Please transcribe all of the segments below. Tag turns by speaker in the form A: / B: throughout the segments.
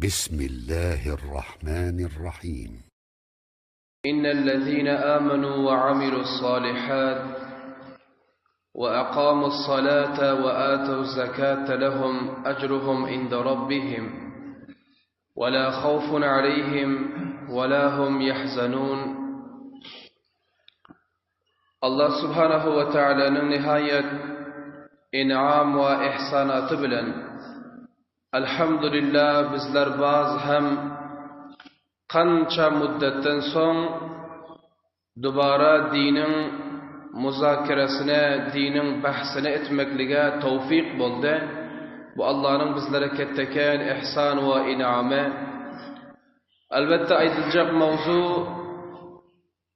A: بسم الله الرحمن الرحيم
B: إن الذين آمنوا وعملوا الصالحات وأقاموا الصلاة وآتوا الزكاة لهم أجرهم عند ربهم ولا خوف عليهم ولا هم يحزنون. الله سبحانه وتعالى نهاية إنعام وإحسانات بلن Elhamdülillah bizler baz hem kança müddetten son dubara dinin muzakeresine, dinin bahsine etmeklige tevfik buldu. Bu Allah'ın bizlere ketteken ihsan ve iname. Elbette aydılacak mevzu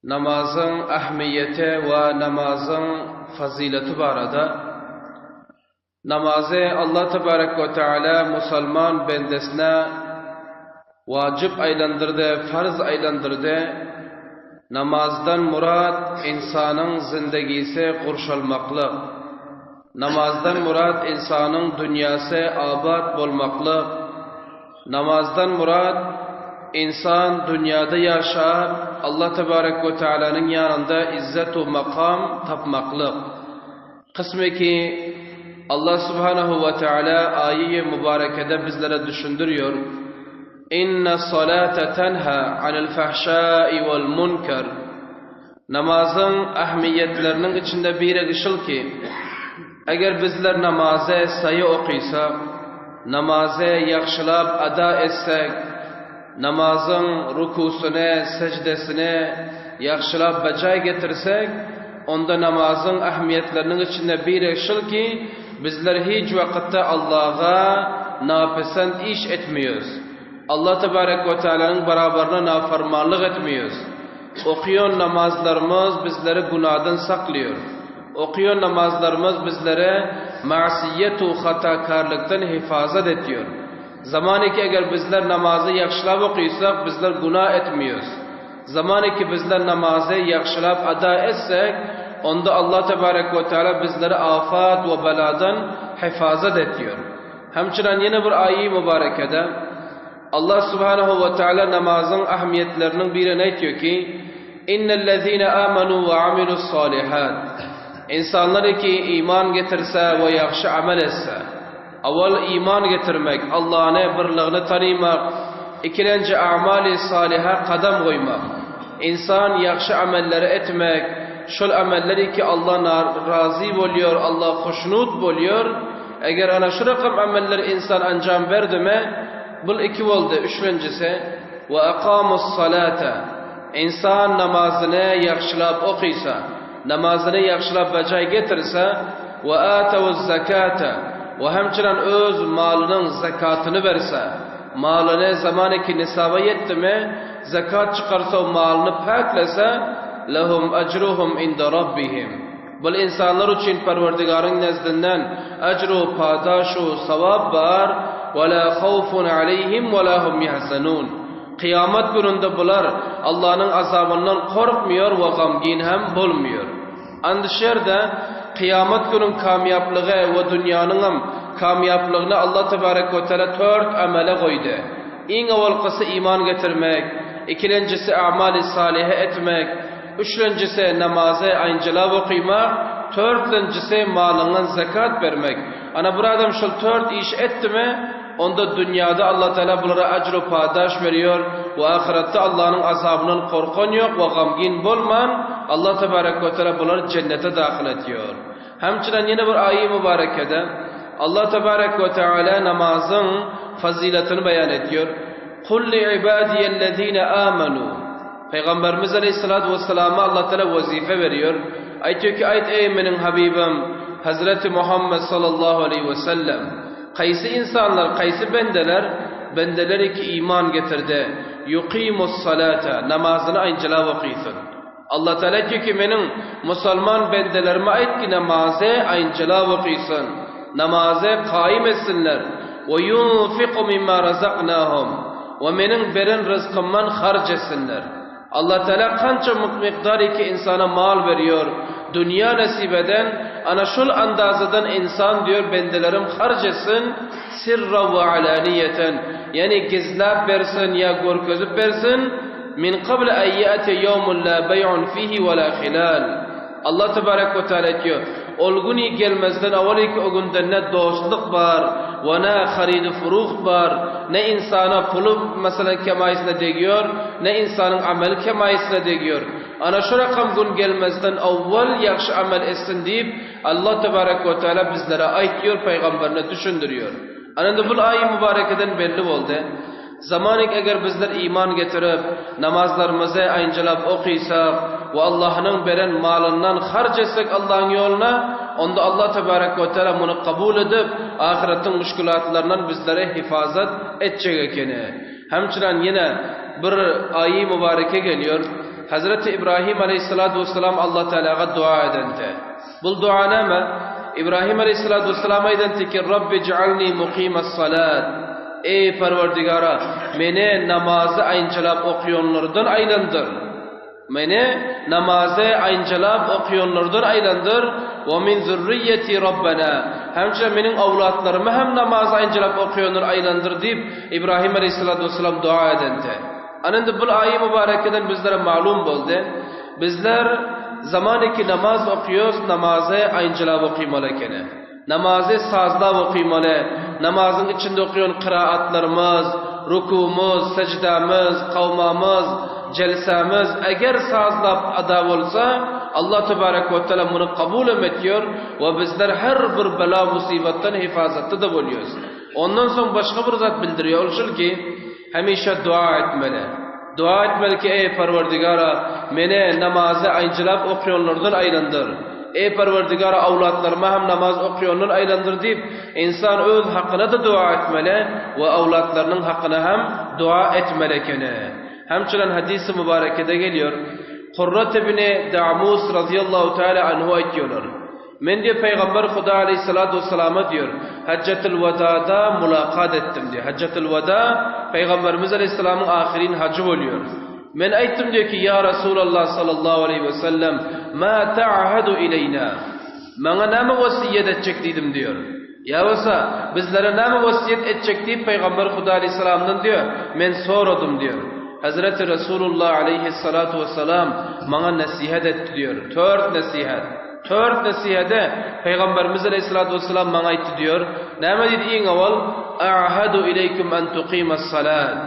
B: namazın ahmiyeti ve namazın fazileti barada. Namazı Allah Tebarek ve Teala Müslüman bendesine vacip aylandırdı, farz aylandırdı. Namazdan murad insanın zindagisi kurşalmaklık. Namazdan murad insanın dünyası abad bolmaklık. Namazdan murad insan dünyada yaşayıp Allah Tebarek ve Teala'nın yanında izzet ve makam tapmaklık. Kısmı ki Allah Subhanahu ve Teala ayet-i mübarekede bizlere düşündürüyor. İnne salate tenha anil fahşai vel munkar. Namazın ahmiyetlerinin içinde bir ışıl ki, eğer bizler namazı sayı okuysak, namazı yakşılap ada etsek, namazın rukusunu, secdesini yakşılap bacay getirsek, onda namazın ahmiyetlerinin içinde bir ışıl ki, bizler hiç vakitte Allah'a napesend iş etmiyoruz. Allah Tebarek ve Teala'nın beraberine nafarmanlık etmiyoruz. Okuyon namazlarımız bizleri günahdan saklıyor. Okuyon namazlarımız bizlere masiyet ve hatakarlıktan hifazet ediyor. Zamanı ki eğer bizler namazı yakşılap okuysak bizler günah etmiyoruz. Zamanı ki bizler namazı yakşılap ada etsek onda Allah Tebarek ve Teala bizleri afat ve beladan hifazet ediyor. Hemçinin yine bir ayet-i mübarekede Allah Subhanahu ve Teala namazın ahmiyetlerinin birine aytıyor ki İnnellezîne âmenû ve amilussâlihât. İnsanlar ki iman getirse ve yaxşı amel etse, evvel iman getirmek, Allah'ın birliğini tanımak, ikinci amali saliha kadem koymak, insan yaxşı amelleri etmek, şol amelleri ki Allah razı oluyor, Allah hoşnut oluyor. Eğer ana şu rakam ameller insan ancam verdi mi, bu iki oldu. Üçüncüsü ve aqamus salata. İnsan namazını yaxşılap okuysa, namazını yaxşılap bacay getirse ve atavuz zakata ve hemçinin öz malının zakatını verse, malını zamanı ki nisaba yetti mi, zakat çıkarsa o malını paklese lehum ecruhum inda rabbihim. Bu insanlar için Perverdigarın nezdinden ecru, padaşu, savab var. Ve la khawfun aleyhim ve la hum yahzanun. Kıyamet gününde bunlar Allah'ın azabından korkmuyor ve gamgin hem bulmuyor. Andışerde kıyamet günün kamyaplığı ve dünyanın hem kamyaplığını Allah Tebarek ve Teala 4 amele koydu. En evvelkisi iman getirmek, ikincisi amali salihe etmek, üçüncüsü namazı ayıncılığa okuymak, dördüncüsü malından zekat vermek. Ana bir adam şu 4 iş etti mi, onda dünyada Allah Teala bunlara ecru padaş veriyor ve ahirette Allah'ın azabından korkun yok ve gamgin bulman, Allah Tebarek ve Teala bunları cennete dahil ediyor. Hemçinin yine bir ayet-i mübarekede Allah Tebarek ve Teala namazın faziletini beyan ediyor. قُلْ لِعِبَادِيَ الَّذ۪ينَ آمَنُوا. Peygamberimiz Aleyhisselatü Vesselam'a Allah Teala vazife veriyor. Aytiyor ki ey benim Habibim Hazreti Muhammed sallallahu aleyhi ve sellem, kaysi insanlar, kaysi bendeleri ki iman getirdi, yuqimus salata, namazını ayıncılığa okuysun. Allah Teala diyor ki benim Müslüman bendelerime ait ki namazı ayıncılığa okuysun, namazı kaim etsinler, ve yunfiqu mimma razaqnahum, ve benim veren rızkımdan harc etsinler. Allah Teala kança miktar ki insana mal veriyor, dünya nasip eden, ana şol andazadan insan diyor bendelerim harc etsin sirra ve alaniyeten, yani gizlap versin ya görkezip versin, min qabl an ya'ti yawmun la bay'un fihi ve la khilal. Allah tebarek ve teala diyor, ol günü gelmezden evvelki o günde ne dostluk var ve ne harid-i furuh var, ne insana pulu mesela kemayisine degiyor, ne insanın amel kemayisine degiyor. Ana şu rakam gün gelmezden evvel yaxşı amel etsin deyip Allah tebarek ve teala bizlere aytıyor, peygamberine düşündürüyor. Anında bu ayı mübarekeden belli oldu. Zamanik eğer bizler iman getirip namazlarımızı ayıncalap okuysak ve Allah'ın veren malından harc etsek Allah'ın yoluna, onda Allah tebarek ve teala bunu kabul edip ahiretin müşkülatlarından bizlere hifazet edecek ekeni. Hemçinin yine bir ayı mübareke geliyor. Hazreti İbrahim aleyhissalatu vesselam Allah Teala'ya dua edende. Bu dua neme? İbrahim aleyhissalatu vesselam edende ki Rabbi cealni muqimas salat. Ey Parvardigara, meni namazı ayıncalap okuyonlardan aylandır. Meni namazı ayıncalap okuyonlardan aylandır. Ve min zürriyeti Rabbena. Hemçe menin avlatlarımı hem namazı ayıncalap okuyonlar aylandır deyip İbrahim aleyhissalatu vesselam dua edende. Anında bu ayı mübarekeden bizlere malum oldu. Bizler zamaniki namaz okuyoruz, namazı ayıncalap okuymalı ekeni. Namazı sazlab okuymalı, namazın içinde okuyan kıraatlarımız, rukumuz, secdamiz, kavmamız, celsamiz eğer sazlab ada olsa Allah tebarek ve teala bunu kabul ediyor ve bizler her bir bela musibetten hifazatta da oluyoruz. Ondan sonra başka bir zat bildiriyor oluşur ki hemşe dua etmeli. Dua etmeli ki ey Parvardigara, meni namazı ayıncalap okuyanlardan aylandır. Ey Parvardigara, avlatlarıma hem namaz okuyanlar aylandır deyip insan öz hakkına da dua etmeli ve avlatlarının hakkına hem dua etmelekene. Hemçinin hadis-i mübarekede geliyor. Kurrat ibn Da'mus radıyallahu teala anhu aytıyorlar. Men diyor Peygamber Huda aleyhissalatu vesselam'a diyor Haccatul Veda'da mulakat ettim diyor. Haccatul Veda Peygamberimiz aleyhisselamın ahirin hacı oluyor. Men ayttim diyor ki ya Resulallah sallallahu aleyhi ve sellem ma ta'ahadu ileyna. Bana ne vasiyet edecek dedim diyor. Ya olsa bizlere ne vasiyet edecek deyip Peygamber Huda aleyhisselam'dan diyor men sordum diyor. Hazreti Resulullah aleyhissalatu vesselam bana nasihat etti diyor. 4 nasihat. 4 nasihede Peygamberimiz aleyhissalatu vesselam bana aytdı diyor. Näme dedi en awal? A'hadu ileykum an tuqimas salat.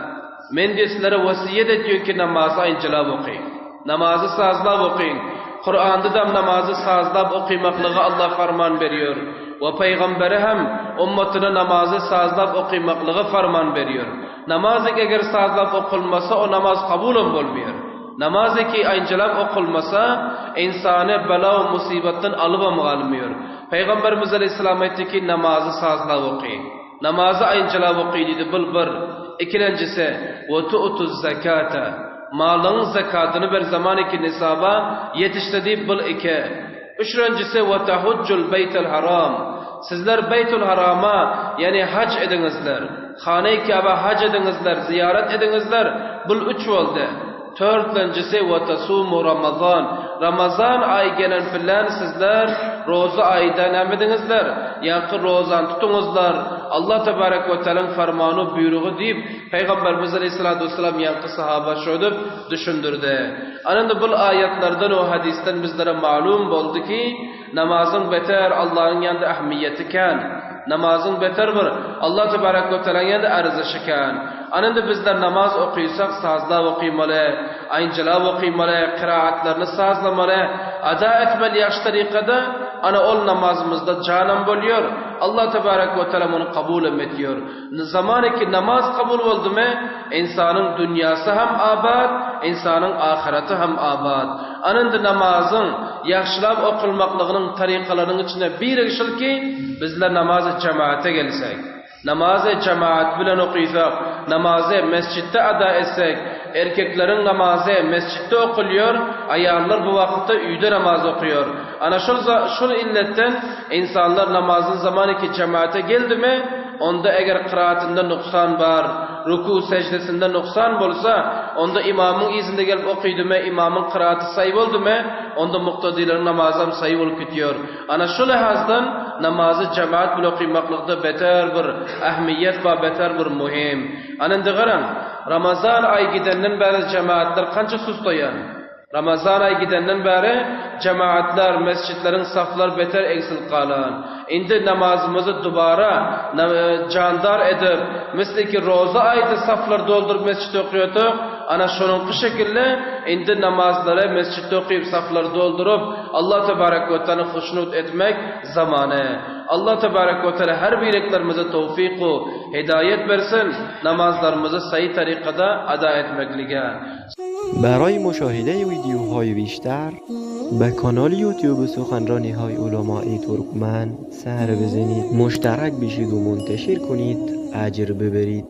B: Men de sizlere vasiyet ediyorum ki namazı ayıncalap okuyun. Namazı sazlab okuyun. Kur'an'da da namazı sazlab okuymaklığı Allah farman veriyor. Ve Peygamberi hem ummatına namazı sazlab okuymaklığı farman veriyor. Namazı eğer sazlab okulmasa o namaz kabul olmuyor. Namazı ki ayıncalap okulmasa insanı bela ve musibetten alıp almıyor. Peygamberimiz aleyhisselam etti ki namazı sazlab okuyun. Namazı ayıncalap okuyun dedi bir. İkincisi ve tu'tuz zekata. Malın zekatını bir zamanki nisaba yetiştirdiği bil iki. Üçüncüsü ve tahuccul beytul haram. Sizler beytul harama yani hac edinizler. Hane-i Kabe hac edinizler, ziyaret edinizler. Bil üç oldu. Dördüncüsü ve tasumu Ramazan. Ramazan ayı gelen filan sizler roza aydan emedinizler. Yankı rozan tutunuzlar. Allah tebarek ve teala'nın fermanı buyruğu deyip Peygamberimiz aleyhissalatu vesselam yankı sahaba şöyle düşündürdü. Anında bu ayetlerden o hadisten bizlere malum oldu ki namazın beter Allah'ın yanında ahmiyeti kan. Namazın beter bir Allah tebarek ve teala'nın yanında arzışı kan. Anında bizler namaz okuysak sazla okuymalı, ayıncalap okuymalı, kıraatlarını sazlamalı, ada etmeli yaş tarikada ana ol namazımızda canım buluyor. Allah tebarek ve teala onu kabul ediyor. Zamanı ki namaz kabul oldu mu insanın dünyası hem abad, insanın ahireti hem abad. Anında namazın yaxşılap okulmaklığının tarikalarının içinde bir işil ki bizler namazı cemaate gelsek. Namazı cemaat bilen okuysak, namazı mescitte ada etsek, erkeklerin namazı mescitte okuluyor, ayarlar bu vakitte uyda namaz okuyor. Ana şu illetten insanlar namazın zamanı ki cemaate geldi mi, onda eğer kıraatında nuksan var, ruku secdesinde noksan bolsa, onda imamın izinde gelip okuydu-mu, imamın kıraatı sayı oldu-mu, onda muktadilerin namazı sayı olup gidiyor. Ana şu lehazdan namazı cemaat bile okuymaklıkta beter bir ahmiyet ve beter bir muhim. Anında garan, Ramazan ay gidenden beri cemaatler kança sustayan? Ramazan ay gidenden beri cemaatler, mescitlerin saflar beter eksil kalan. Indi namazımızı dubara candar edip, misli ki roza ayda saflar doldurup mescit okuyorduk. Ana şunun şekilde indi namazları mescitte okuyup safları doldurup Allah Tebarek ve Teala hoşnut etmek zamanı. Allah Tebarek ve Teala her birliklerimize tevfiku, hidayet versin, namazlarımızı sayı tarikada ada etmeklige.
C: برای مشاهده ویدیوهای بیشتر به کانال یوتیوب سخنرانی های علماء ترکمن سر بزنید، مشترک بشید و منتشر کنید، اجر ببرید.